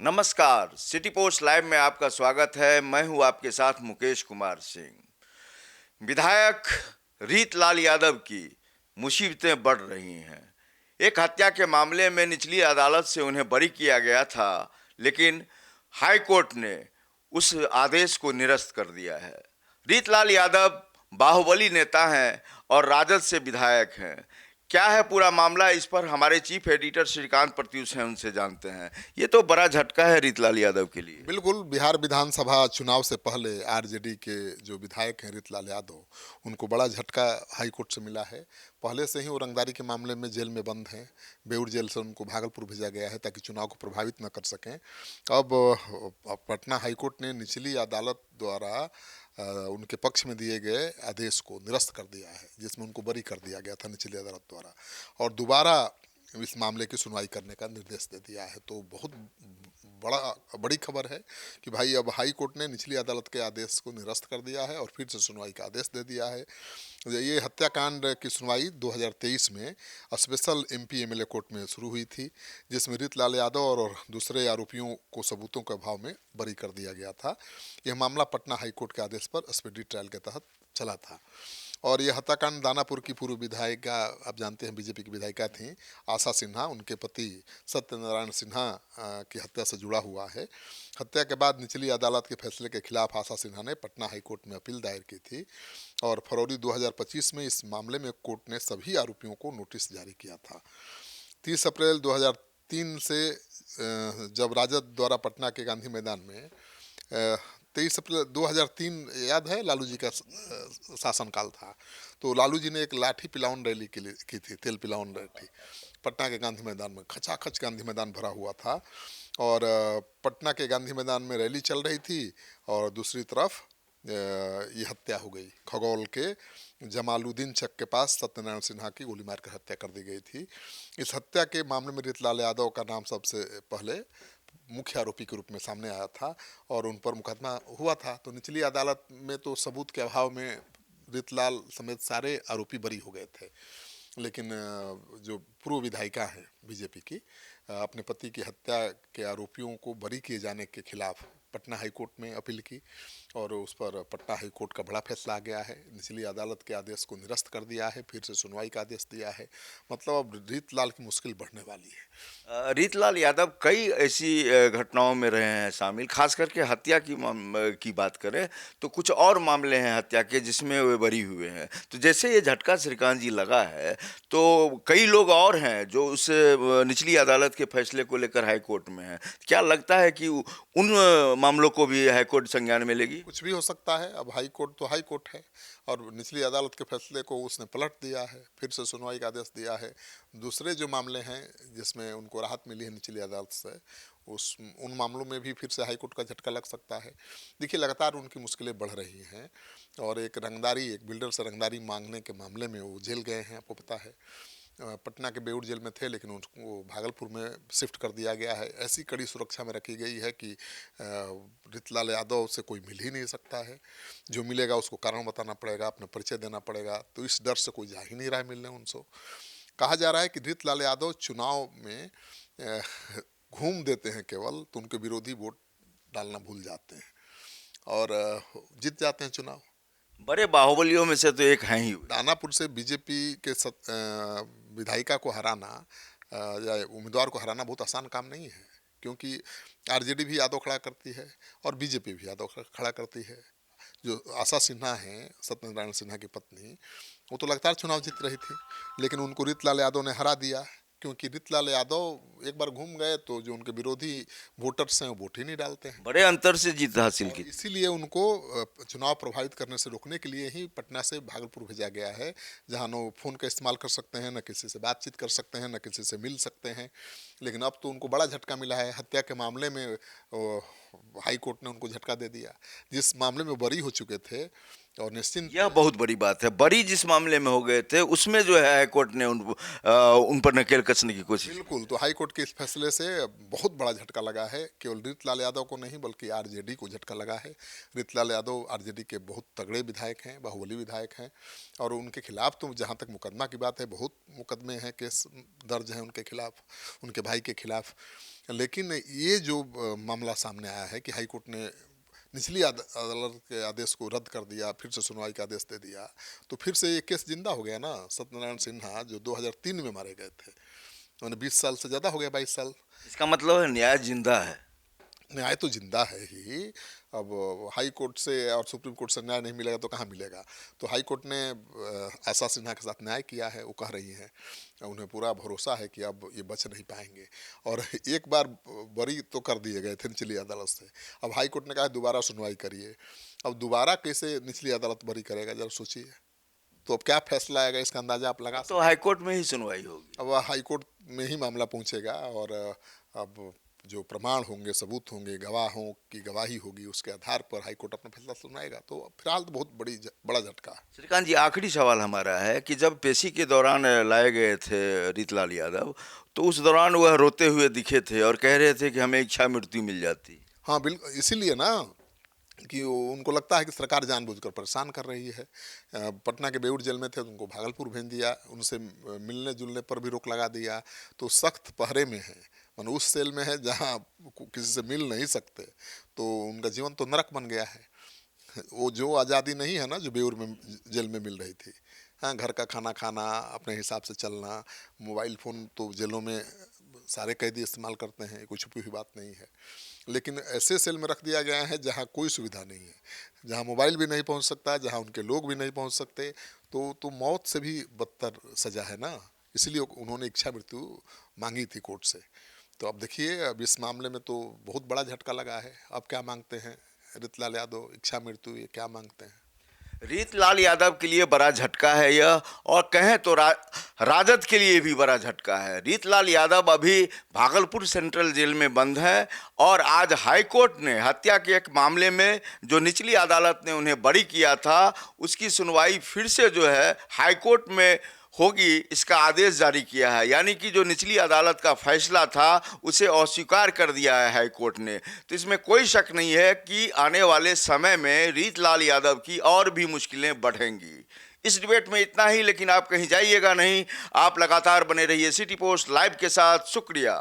नमस्कार, city post live में आपका स्वागत है। मैं हूं आपके साथ मुकेश कुमार सिंह। विधायक रीतलाल यादव की मुसीबतें बढ़ रही हैं। एक हत्या के मामले में निचली अदालत से उन्हें बरी किया गया था, लेकिन हाई कोर्ट ने उस आदेश को निरस्त कर दिया है। रीतलाल यादव बाहुबली नेता हैं और राजद से विधायक हैं। क्या है पूरा मामला, इस पर हमारे चीफ एडिटर श्रीकांत प्रत्युष हैं, उनसे जानते हैं। ये तो बड़ा झटका है रीतलाल यादव के लिए। बिल्कुल। बिहार विधानसभा चुनाव से पहले आरजेडी के जो विधायक हैं रीतलाल यादव, उनको बड़ा झटका हाई कोर्ट से मिला है। पहले से ही वो रंगदारी के मामले में जेल में बंद हैं। बेउर जेल से उनको भागलपुर भेजा गया है ताकि चुनाव को प्रभावित न कर सकें। अब पटना हाई कोर्ट ने निचली अदालत द्वारा उनके पक्ष में दिए गए आदेश को निरस्त कर दिया है, जिसमें उनको बरी कर दिया गया था निचली अदालत द्वारा, और दोबारा इस मामले की सुनवाई करने का निर्देश दे दिया है। तो बहुत बड़ी खबर है कि भाई अब हाई कोर्ट ने निचली अदालत के आदेश को निरस्त कर दिया है और फिर से सुनवाई का आदेश दे दिया है। ये हत्याकांड की सुनवाई 2023 में स्पेशल एमपी एमएलए कोर्ट में शुरू हुई थी, जिसमें रीतलाल यादव और दूसरे आरोपियों को सबूतों के अभाव में बरी कर दिया गया था। यह मामला पटना हाई कोर्ट के आदेश पर स्पीडी ट्रायल के तहत चला था। और यह हत्याकांड दानापुर की पूर्व विधायिका, आप जानते हैं बीजेपी की विधायिका थी आशा सिन्हा, उनके पति सत्यनारायण सिन्हा की हत्या से जुड़ा हुआ है। हत्या के बाद निचली अदालत के फैसले के खिलाफ आशा सिन्हा ने पटना हाई कोर्ट में अपील दायर की थी और फरवरी 2025 में इस मामले में कोर्ट ने सभी आरोपियों को नोटिस जारी किया था। 30 अप्रैल 2003 से जब राजद द्वारा पटना के गांधी मैदान में 23 अप्रैल 2003, याद है, लालू जी का शासनकाल था, तो लालू जी ने एक लाठी पिलाउन रैली की थी, तेल पिलाउन रैली पटना के गांधी मैदान में। खचाखच गांधी मैदान भरा हुआ था और पटना के गांधी मैदान में रैली चल रही थी और दूसरी तरफ ये हत्या हो गई। खगौल के जमालुद्दीन चक के पास सत्यनारायण सिन्हा की गोली मारकर हत्या कर दी गई थी। इस हत्या के मामले में रीतलाल यादव का नाम सबसे पहले मुख्य आरोपी के रूप में सामने आया था और उन पर मुकदमा हुआ था। तो निचली अदालत में तो सबूत के अभाव में रीतलाल समेत सारे आरोपी बरी हो गए थे, लेकिन जो पूर्व विधायिका है बीजेपी की, अपने पति की हत्या के आरोपियों को बरी किए जाने के खिलाफ पटना हाई कोर्ट में अपील की और उस पर पटना हाई कोर्ट का बड़ा फैसला आ गया है। निचली अदालत के आदेश को निरस्त कर दिया है, फिर से सुनवाई का आदेश दिया है। मतलब अब रीतलाल की मुश्किल बढ़ने वाली है। रीतलाल यादव कई ऐसी घटनाओं में रहे हैं शामिल, खास करके हत्या की बात करें तो कुछ और मामले हैं हत्या के जिसमें वे बरी हुए हैं। तो जैसे ये झटका श्रीकांत जी लगा है, तो कई लोग और हैं जो उस निचली अदालत के फैसले को लेकर हाई कोर्ट में हैं। क्या लगता है कि उन मामलों को भी हाई कोर्ट संज्ञान में लेगी? कुछ भी हो सकता है। अब हाई कोर्ट तो हाई कोर्ट है और निचली अदालत के फैसले को उसने पलट दिया है, फिर से सुनवाई का आदेश दिया है। दूसरे जो मामले हैं जिसमें उनको राहत मिली है निचली अदालत से, उन मामलों में भी फिर से हाई कोर्ट का झटका लग सकता है। देखिए, लगातार उनकी मुश्किलें बढ़ रही हैं और एक बिल्डर से रंगदारी मांगने के मामले में वो जेल गए हैं, आपको पता है। पटना के बेउर जेल में थे, लेकिन उनको भागलपुर में शिफ्ट कर दिया गया है। ऐसी कड़ी सुरक्षा में रखी गई है कि रीतलाल यादव से कोई मिल ही नहीं सकता है। जो मिलेगा उसको कारण बताना पड़ेगा, अपना परिचय देना पड़ेगा, तो इस डर से कोई जा ही नहीं रहा है मिलने उनसे। कहा जा रहा है कि रीतलाल यादव चुनाव में घूम देते हैं केवल, तो उनके विरोधी वोट डालना भूल जाते हैं और जीत जाते हैं चुनाव। बड़े बाहुबलियों में से तो एक हैं ही। दानापुर से बीजेपी के विधायिका को हराना या उम्मीदवार को हराना बहुत आसान काम नहीं है, क्योंकि आरजेडी भी यादव खड़ा करती है और बीजेपी भी यादव खड़ा करती है। जो आशा सिन्हा हैं, सत्यनारायण सिन्हा की पत्नी, वो तो लगातार चुनाव जीत रही थी, लेकिन उनको रीतलाल यादव ने हरा दिया, क्योंकि रीतलाल यादव एक बार घूम गए तो जो उनके विरोधी वोटर्स हैं वो वोट ही नहीं डालते हैं। बड़े अंतर से जीत हासिल की। इसीलिए उनको चुनाव प्रभावित करने से रोकने के लिए ही पटना से भागलपुर भेजा गया है, जहां न फ़ोन का इस्तेमाल कर सकते हैं, न किसी से बातचीत कर सकते हैं, न किसी से मिल सकते हैं। लेकिन अब तो उनको बड़ा झटका मिला है। हत्या के मामले में हाई कोर्ट ने उनको झटका दे दिया, जिस मामले में बरी हो चुके थे और निश्चिंत। यह बहुत बड़ी बात है। बरी जिस मामले में हो गए थे उसमें जो है हाई कोर्ट ने उन पर नकेल कसने की कोशिश। बिल्कुल, तो हाई कोर्ट कोर्ट के इस फैसले से बहुत बड़ा झटका लगा है। केवल रीतलाल यादव को नहीं बल्कि आरजेडी को झटका लगा है। रीतलाल यादव आरजेडी के बहुत तगड़े विधायक हैं, बाहुबली विधायक हैं, और उनके खिलाफ तो जहाँ तक मुकदमा की बात है, बहुत मुकदमे हैं, केस दर्ज हैं उनके खिलाफ, उनके भाई के खिलाफ। लेकिन ये जो मामला सामने आया है कि हाईकोर्ट ने निचली अदालत के आदेश को रद्द कर दिया, फिर से सुनवाई का आदेश दे दिया, तो फिर से ये केस जिंदा हो गया ना। सत्यनारायण सिन्हा जो 2003 में मारे गए थे, उन्हें 20 साल से ज़्यादा हो गया, 22 साल। इसका मतलब है न्याय जिंदा है। न्याय तो जिंदा है ही। अब हाई कोर्ट से और सुप्रीम कोर्ट से न्याय नहीं मिलेगा तो कहाँ मिलेगा। तो हाई कोर्ट ने आशा सिन्हा के साथ न्याय किया है, वो कह रही हैं, उन्हें पूरा भरोसा है कि अब ये बच नहीं पाएंगे। और एक बार बरी तो कर दिए गए थे निचली अदालत से, अब हाई कोर्ट ने कहा दोबारा सुनवाई करिए। अब दोबारा कैसे निचली अदालत बरी करेगा, जरा सोचिए। तो अब क्या फैसला आएगा इसका अंदाजा आप लगा सकते तो हाईकोर्ट में ही सुनवाई होगी। अब हाई कोर्ट में ही मामला पहुंचेगा, और अब जो प्रमाण होंगे, सबूत होंगे, गवाहों की गवाही होगी, उसके आधार पर हाई कोर्ट अपना फैसला सुनाएगा। तो फिलहाल तो बहुत बड़ा झटका है। श्रीकांत जी, आखिरी सवाल हमारा है कि जब पेशी के दौरान लाए गए थे रीतलाल यादव, तो उस दौरान वह रोते हुए दिखे थे और कह रहे थे कि हमें इच्छा मृत्यु मिल जाती। हाँ बिल्कुल, इसीलिए ना कि उनको लगता है कि सरकार जानबूझकर परेशान कर रही है। पटना के बेऊर जेल में थे तो उनको भागलपुर भेज दिया, उनसे मिलने जुलने पर भी रोक लगा दिया। तो सख्त पहरे में है, मानो उस सेल में है जहाँ किसी से मिल नहीं सकते। तो उनका जीवन तो नरक बन गया है। वो जो आज़ादी नहीं है ना जो बेऊर में जेल में मिल रही थी। हाँ, घर का खाना खाना, अपने हिसाब से चलना, मोबाइल फ़ोन तो जेलों में सारे कैदी इस्तेमाल करते हैं, कोई छुपी हुई बात नहीं है। लेकिन ऐसे सेल में रख दिया गया है जहाँ कोई सुविधा नहीं है, जहाँ मोबाइल भी नहीं पहुँच सकता, जहाँ उनके लोग भी नहीं पहुँच सकते। तो मौत से भी बदतर सज़ा है ना। इसलिए उन्होंने इच्छा मृत्यु मांगी थी कोर्ट से। तो अब देखिए, अब इस मामले में तो बहुत बड़ा झटका लगा है। अब क्या मांगते हैं रीतलाल यादव, इच्छा मृत्यु, ये क्या मांगते हैं? रीतलाल यादव के लिए बड़ा झटका है यह, और कहें तो राजद के लिए भी बड़ा झटका है। रीतलाल यादव अभी भागलपुर सेंट्रल जेल में बंद हैं, और आज हाईकोर्ट ने हत्या के एक मामले में जो निचली अदालत ने उन्हें बरी किया था, उसकी सुनवाई फिर से जो है हाईकोर्ट में होगी, इसका आदेश जारी किया है। यानी कि जो निचली अदालत का फैसला था उसे अस्वीकार कर दिया है हाई कोर्ट ने। तो इसमें कोई शक नहीं है कि आने वाले समय में रीतलाल यादव की और भी मुश्किलें बढ़ेंगी। इस डिबेट में इतना ही, लेकिन आप कहीं जाइएगा नहीं, आप लगातार बने रहिए सिटी पोस्ट लाइव के साथ। शुक्रिया।